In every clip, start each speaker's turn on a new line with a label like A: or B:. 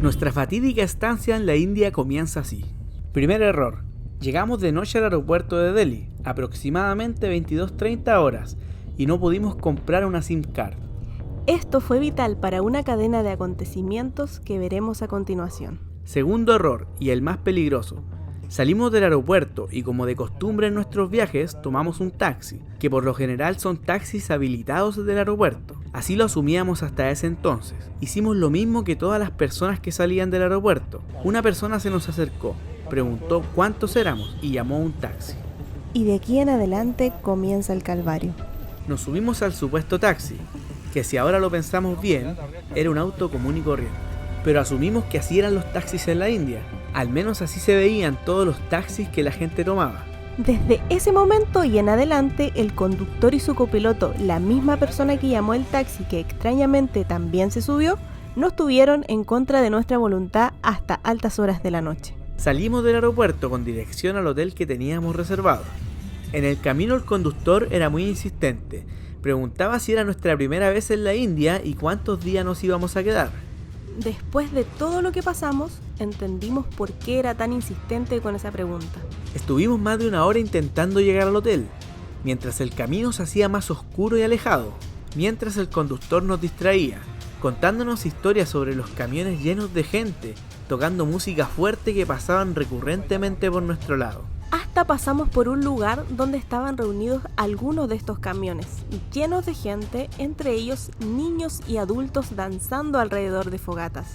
A: Nuestra fatídica estancia en la India comienza así. Primer error. Llegamos de noche al aeropuerto de Delhi, aproximadamente 22:30 horas, y no pudimos comprar una SIM card.
B: Esto fue vital para una cadena de acontecimientos que veremos a continuación.
A: Segundo error, y el más peligroso. Salimos del aeropuerto y, como de costumbre en nuestros viajes, tomamos un taxi, que por lo general son taxis habilitados del aeropuerto. Así lo asumíamos hasta ese entonces. Hicimos lo mismo que todas las personas que salían del aeropuerto. Una persona se nos acercó, preguntó cuántos éramos y llamó a un taxi.
B: Y de aquí en adelante comienza el calvario.
A: Nos subimos al supuesto taxi, que si ahora lo pensamos bien, era un auto común y corriente. Pero asumimos que así eran los taxis en la India. Al menos así se veían todos los taxis que la gente tomaba.
B: Desde ese momento y en adelante, el conductor y su copiloto, la misma persona que llamó el taxi, que extrañamente también se subió, no estuvieron en contra de nuestra voluntad hasta altas horas de la noche.
A: Salimos del aeropuerto con dirección al hotel que teníamos reservado. En el camino el conductor era muy insistente. Preguntaba si era nuestra primera vez en la India y cuántos días nos íbamos a quedar.
B: Después de todo lo que pasamos, entendimos por qué era tan insistente con esa pregunta.
A: Estuvimos más de una hora intentando llegar al hotel, mientras el camino se hacía más oscuro y alejado, mientras el conductor nos distraía, contándonos historias sobre los camiones llenos de gente, tocando música fuerte que pasaban recurrentemente por nuestro lado.
B: Hasta pasamos por un lugar donde estaban reunidos algunos de estos camiones, llenos de gente, entre ellos niños y adultos danzando alrededor de fogatas.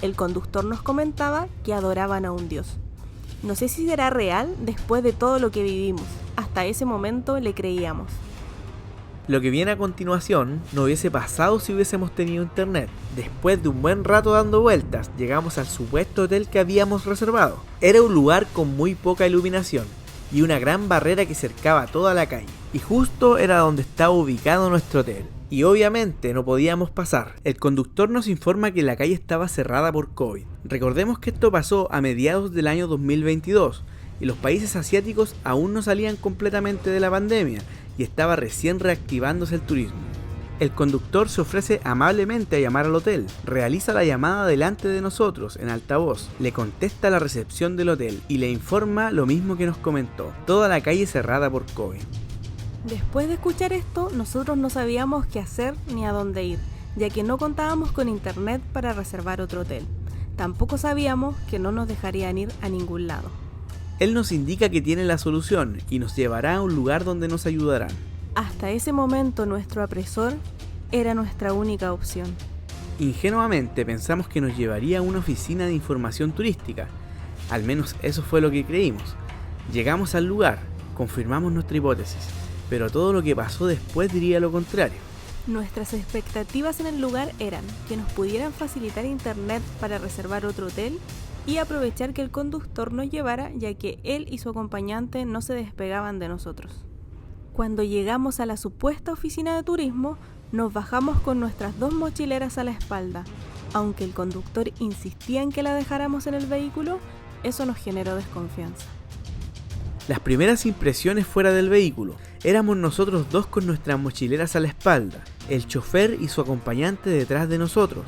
B: El conductor nos comentaba que adoraban a un dios. No sé si será real después de todo lo que vivimos. Hasta ese momento le creíamos.
A: Lo que viene a continuación no hubiese pasado si hubiésemos tenido internet. Después de un buen rato dando vueltas, llegamos al supuesto hotel que habíamos reservado. Era un lugar con muy poca iluminación y una gran barrera que cercaba toda la calle. Y justo era donde estaba ubicado nuestro hotel. Y obviamente no podíamos pasar. El conductor nos informa que la calle estaba cerrada por COVID. Recordemos que esto pasó a mediados del año 2022 y los países asiáticos aún no salían completamente de la pandemia y estaba recién reactivándose el turismo. El conductor se ofrece amablemente a llamar al hotel, realiza la llamada delante de nosotros en altavoz, le contesta a la recepción del hotel y le informa lo mismo que nos comentó, toda la calle cerrada por COVID.
B: Después de escuchar esto, nosotros no sabíamos qué hacer ni a dónde ir, ya que no contábamos con internet para reservar otro hotel. Tampoco sabíamos que no nos dejarían ir a ningún lado.
A: Él nos indica que tiene la solución y nos llevará a un lugar donde nos ayudarán.
B: Hasta ese momento nuestro apresor era nuestra única opción.
A: Ingenuamente pensamos que nos llevaría a una oficina de información turística. Al menos eso fue lo que creímos. Llegamos al lugar, confirmamos nuestra hipótesis, pero todo lo que pasó después diría lo contrario.
B: Nuestras expectativas en el lugar eran que nos pudieran facilitar internet para reservar otro hotel y aprovechar que el conductor nos llevara, ya que él y su acompañante no se despegaban de nosotros. Cuando llegamos a la supuesta oficina de turismo, nos bajamos con nuestras 2 mochileras a la espalda. Aunque el conductor insistía en que la dejáramos en el vehículo, eso nos generó desconfianza.
A: Las primeras impresiones fuera del vehículo, éramos nosotros 2 con nuestras mochileras a la espalda, el chofer y su acompañante detrás de nosotros.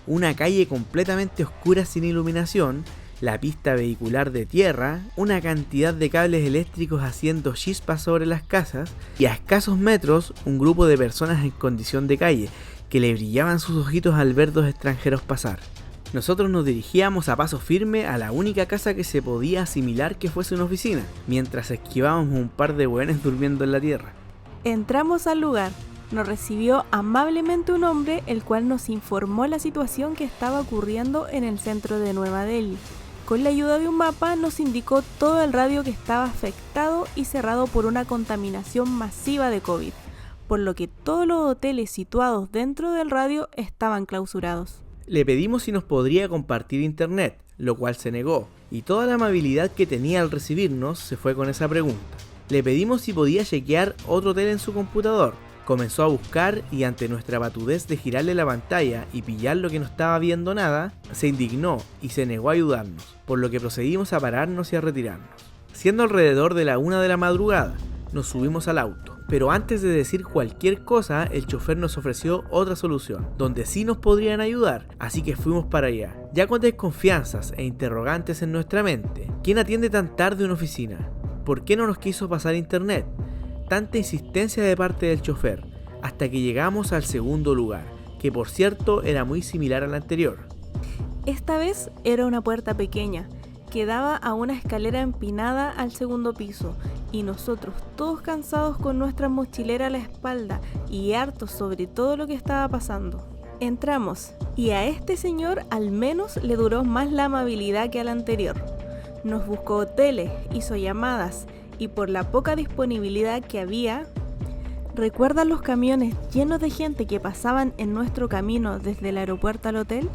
A: Una calle completamente oscura sin iluminación, la pista vehicular de tierra, una cantidad de cables eléctricos haciendo chispas sobre las casas y a escasos metros un grupo de personas en condición de calle que le brillaban sus ojitos al ver 2 extranjeros pasar. Nosotros nos dirigíamos a paso firme a la única casa que se podía asimilar que fuese una oficina, mientras esquivábamos un par de hueones durmiendo en la tierra.
B: Entramos al lugar. Nos recibió amablemente un hombre, el cual nos informó la situación que estaba ocurriendo en el centro de Nueva Delhi. Con la ayuda de un mapa nos indicó todo el radio que estaba afectado y cerrado por una contaminación masiva de COVID, por lo que todos los hoteles situados dentro del radio estaban clausurados.
A: Le pedimos si nos podría compartir internet, lo cual se negó, y toda la amabilidad que tenía al recibirnos se fue con esa pregunta. Le pedimos si podía chequear otro hotel en su computador. Comenzó a buscar y ante nuestra patudez de girarle la pantalla y pillar lo que no estaba viendo nada, se indignó y se negó a ayudarnos, por lo que procedimos a pararnos y a retirarnos. Siendo alrededor de la 1 de la madrugada, nos subimos al auto. Pero antes de decir cualquier cosa, el chofer nos ofreció otra solución, donde sí nos podrían ayudar, así que fuimos para allá. Ya con desconfianzas e interrogantes en nuestra mente. ¿Quién atiende tan tarde una oficina? ¿Por qué no nos quiso pasar internet? Tanta insistencia de parte del chofer, hasta que llegamos al segundo lugar, que por cierto era muy similar al anterior.
B: Esta vez era una puerta pequeña, que daba a una escalera empinada al segundo piso, y nosotros, todos cansados con nuestra mochilera a la espalda y hartos sobre todo lo que estaba pasando. Entramos, y a este señor al menos le duró más la amabilidad que al anterior. Nos buscó hoteles, hizo llamadas, y por la poca disponibilidad que había... ¿Recuerdan los camiones llenos de gente que pasaban en nuestro camino desde el aeropuerto al hotel?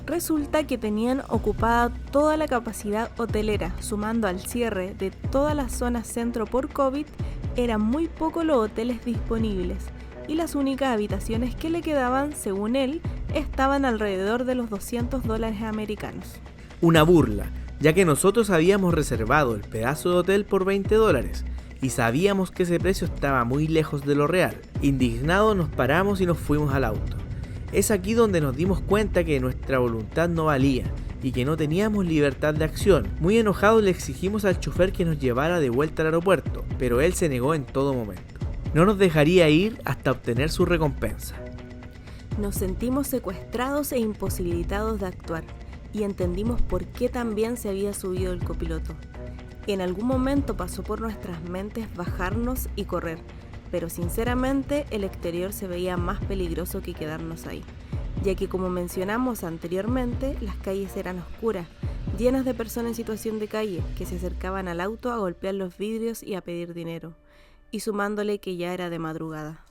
B: Resulta que tenían ocupada toda la capacidad hotelera, sumando al cierre de toda la zona centro por COVID, eran muy pocos los hoteles disponibles y las únicas habitaciones que le quedaban, según él, estaban alrededor de los $200 americanos.
A: Una burla, ya que nosotros habíamos reservado el pedazo de hotel por $20 y sabíamos que ese precio estaba muy lejos de lo real. Indignados nos paramos y nos fuimos al auto. Es aquí donde nos dimos cuenta que nuestra voluntad no valía y que no teníamos libertad de acción. Muy enojados le exigimos al chofer que nos llevara de vuelta al aeropuerto, pero él se negó en todo momento. No nos dejaría ir hasta obtener su recompensa.
B: Nos sentimos secuestrados e imposibilitados de actuar y entendimos por qué también se había subido el copiloto. En algún momento pasó por nuestras mentes bajarnos y correr, pero sinceramente el exterior se veía más peligroso que quedarnos ahí, ya que como mencionamos anteriormente, las calles eran oscuras, llenas de personas en situación de calle que se acercaban al auto a golpear los vidrios y a pedir dinero, y sumándole que ya era de madrugada.